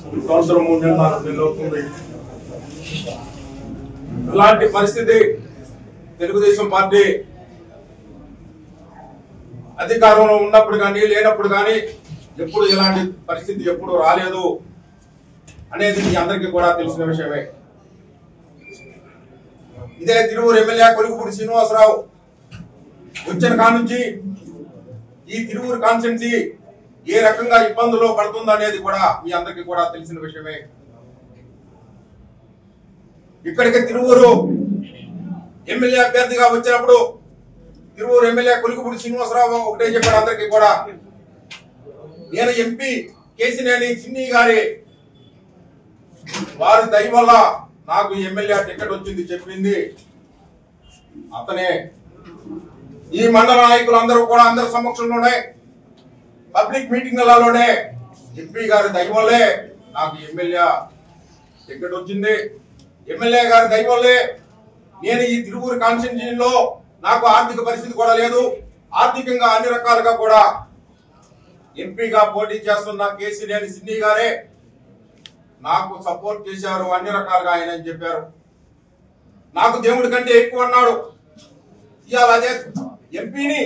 సంవత్సరం 3.5 నెలలు అవుతుంది. ఇలాంటి పరిస్థితి తెలుగుదేశం పార్టీ అధికారంలో ఉన్నప్పుడు కానీ లేనప్పుడు కానీ ఎప్పుడు ఇలాంటి పరిస్థితి ఎప్పుడు రాలేదు అనేది మీ అందరికీ కూడా తెలిసిన విషయమే. ఇదే తిరువూరు ఎమ్మెల్యే కొలుగుపూడి శ్రీనివాసరావు వచ్చిన కాడ నుంచి ఈ తిరువూరు కాన్స్టిట్యున్సీ ఏ రకంగా ఇబ్బందుల్లో పడుతుందో అనేది కూడా మీ అందరికీ కూడా తెలిసిన విషయమే. ఇక్కడికి తిరువూరు ఎమ్మెల్యే అభ్యర్థిగా వచ్చినప్పుడు తిరువూరు ఎమ్మెల్యే కొలుగుపూడి శ్రీనివాసరావు ఒకటే చెప్పాడు అందరికీ కూడా, నేను ఎంపీ కేసినేని చిన్ని గారి వారి దయ వల్ల నాకు ఎమ్మెల్యే టికెట్ వచ్చింది చెప్పింది అతనే. ఈ మండల నాయకులు అందరూ కూడా అందరి సమక్షంలోనే పబ్లిక్ మీటింగ్లలోనే ఎంపీ గారి దయ వల్లే నాకు ఎమ్మెల్యే టికెట్ వచ్చింది. ఎమ్మెల్యే గారి దయ వల్లే నేను ఈ తిరువూరు కాన్స్టిట్యున్సీలో నాకు ఆర్థిక పరిస్థితి కూడా లేదు, ఆర్థికంగా అన్ని రకాలుగా కూడా ఎంపీగా పోటీ చేస్తున్న కేసినేని చిన్ని గారే నాకు సపోర్ట్ చేశారు, అన్ని రకాలుగా ఆయన అని చెప్పారు. నాకు దేవుడి కంటే ఎక్కువ అన్నాడు. ఇవాళ అదే ఎంపీని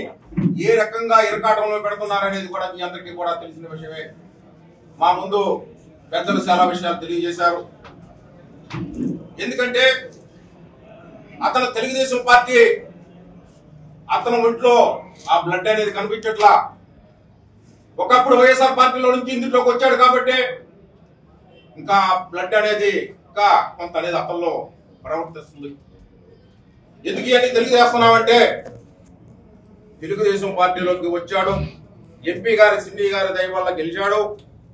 ఏ రకంగా ఇరకాటంలో పెడుతున్నారనేది కూడా మీ అందరికీ కూడా తెలిసిన విషయమే. మా ముందు పెద్దలు చాలా విషయాలు తెలియజేశారు. ఎందుకంటే అతను తెలుగుదేశం పార్టీ అతని ఒంట్లో ఆ బ్లడ్ అనేది కనిపించట్లా. ఒకప్పుడు వైఎస్ఆర్ పార్టీలో నుంచి ఇందులోకి వచ్చాడు కాబట్టి ఇంకా బ్లడ్ అనేది ఇంకా కొంత అనేది అతనిలో ప్రవర్తిస్తుంది. ఎందుకు అని తెలియజేస్తున్నామంటే తెలుగుదేశం పార్టీలోకి వచ్చాడు, ఎంపీ గారి చిన్ని గారి దయ వల్ల గెలిచాడు.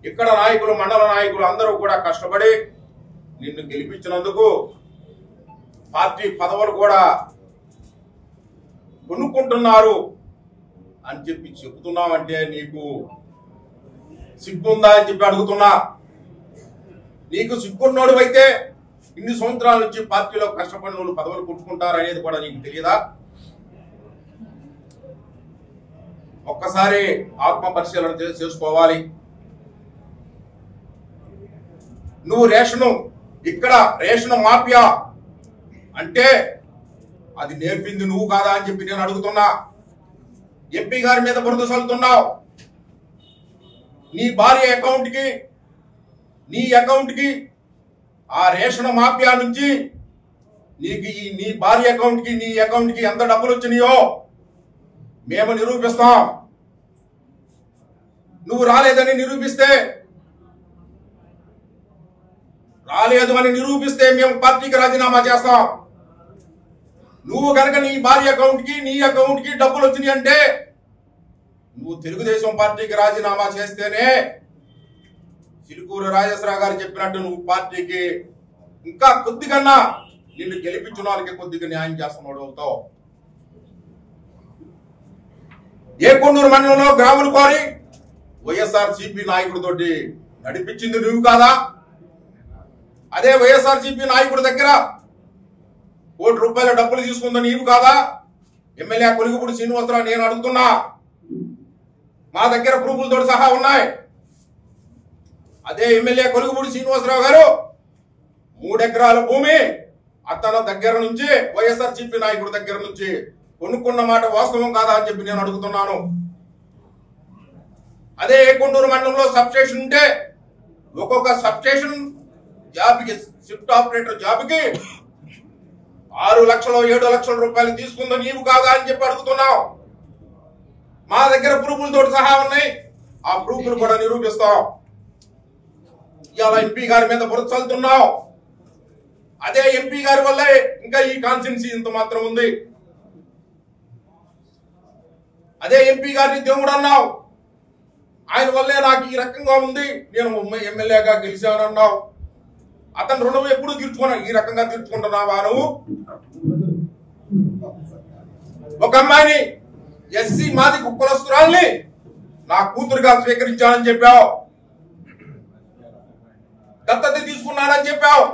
ఇక్కడ నాయకులు మండల నాయకులు అందరూ కూడా కష్టపడి నిన్ను గెలిపించినందుకు పార్టీ పదవులు కూడా కొనుక్కుంటున్నారు అని చెప్పి చెబుతున్నామంటే నీకు సిగ్గుందా అని చెప్పి అడుగుతున్నా. నీకు సిగ్గున్నోడు అయితే ఇన్ని సంవత్సరాల నుంచి పార్టీలో కష్టపడిన వాళ్ళు పదవులు కొట్టుకుంటారు అనేది కూడా నీకు తెలియదా? ఒక్కసారి ఆత్మ పరిశీలన చేసుకోవాలి. నువ్వు ఇక్కడ రేషన్ మాఫియా అంటే అది నేర్పింది నువ్వు కాదా అని చెప్పి నేను అడుగుతున్నా. ఎంపీ గారి మీద బురద చల్లుతున్నావు. నీ భార్య అకౌంట్ కి ఆ రేషన్ మాఫియా నుంచి నీకు నీ భార్య అకౌంట్ కి ఎంత డబ్బులు వచ్చినాయో మేము నిరూపిస్తాం. నువ్వు రాలేదు అని నిరూపిస్తే మేము పార్టీకి రాజీనామా చేస్తాం. నువ్వు కనుక నీ భార్య అకౌంట్ కి డబ్బులు వచ్చినాయి అంటే నువ్వు తెలుగుదేశం పార్టీకి రాజీనామా చేస్తేనే చిలుకూరు రాజేశ్వరరావు గారు చెప్పినట్టు నువ్వు పార్టీకి ఇంకా కొద్దిగా నిన్ను గెలిపించిన వాళ్ళకి కొద్దిగా న్యాయం చేస్తున్నాడు అవుతావు. ఏ కొండూరు మండలంలో గ్రాములు కోరి వైఎస్ఆర్సీపీ నాయకుడితోటి నడిపించింది నువ్వు కాదా? అదే వైఎస్ఆర్సీపీ నాయకుడి దగ్గర ₹1 కోటి డబ్బులు తీసుకుంది నీవు కాదా? ఎమ్మెల్యే కొలుగుపూడి శ్రీనివాసరావు నేను అడుగుతున్నా. మా దగ్గర ప్రూఫ్లతో సహా ఉన్నాయి. అదే ఎమ్మెల్యే కొలుగుపూడి శ్రీనివాసరావు గారు 3 ఎకరాల భూమి అతని దగ్గర నుంచి వైఎస్ఆర్సీపీ నాయకుడి దగ్గర నుంచి కొనుక్కున్న మాట వాస్తవం కాదా అని చెప్పి నేను అడుగుతున్నాను. అదే కొండూరు మండలంలో సబ్ స్టేషన్ ఉంటే ఒక్కొక్క సబ్ స్టేషన్ జాబ్కి షిఫ్ట్ ఆపరేటర్ జాబ్కి 6 లక్షలు 7 లక్షల రూపాయలు తీసుకుందో నీవు కాదా అని చెప్పి అడుగుతున్నావు. మా దగ్గర ప్రూఫ్లతో సహా ఉన్నాయి. ఆ ప్రూఫ్లు కూడా నిరూపిస్తాం. ఇవాళ ఎంపీ గారి మీద బురద చల్లుతున్నావు. అదే ఎంపీ గారి వల్లే ఇంకా ఈ కాన్స్టిట్యున్సీ ఇంత మాత్రం ఉంది. అదే ఎంపీ గారిని దేవుడు అన్నావు. ఆయన వల్లే నాకు ఈ రకంగా ఉంది, నేను ఎమ్మెల్యేగా గెలిచానన్నావు. అతను రుణం ఎప్పుడు తీర్చుకున్నావు? ఈ రకంగా తీర్చుకుంటున్నావా నువ్వు? ఒక అమ్మాయిని ఎస్సీ మాది కులస్తురాల్ని నా కూతురుగా స్వీకరించానని చెప్పావు, దత్తత తీసుకున్నానని చెప్పావు.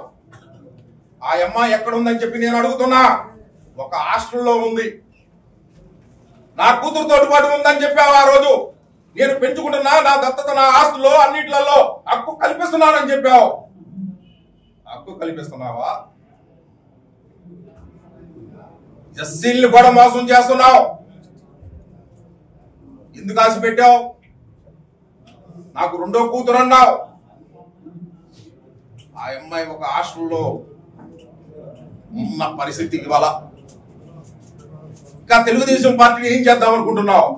ఆ అమ్మాయి ఎక్కడ ఉందని చెప్పి నేను అడుగుతున్నా. ఒక హాస్టల్లో ఉంది. నా కూతురుతో పాటు ఉందని చెప్పావు ఆ రోజు. నేను పెంచుకుంటున్నా, నా దత్తత, నా ఆస్తుల్లో అన్నిట్లలో హక్కు కల్పిస్తున్నానని చెప్పావు. హక్కు కల్పిస్తున్నావా? ఎస్సీల్ని కూడా మోసం చేస్తున్నావు. ఎందుకు ఆశ పెట్టావు? నాకు రెండో కూతురు అన్నావు. ఆ అమ్మాయి ఒక హాస్టల్లో ఉన్న పరిస్థితికి వల్ల ఇంకా తెలుగుదేశం పార్టీని ఏం చేద్దాం అనుకుంటున్నావు?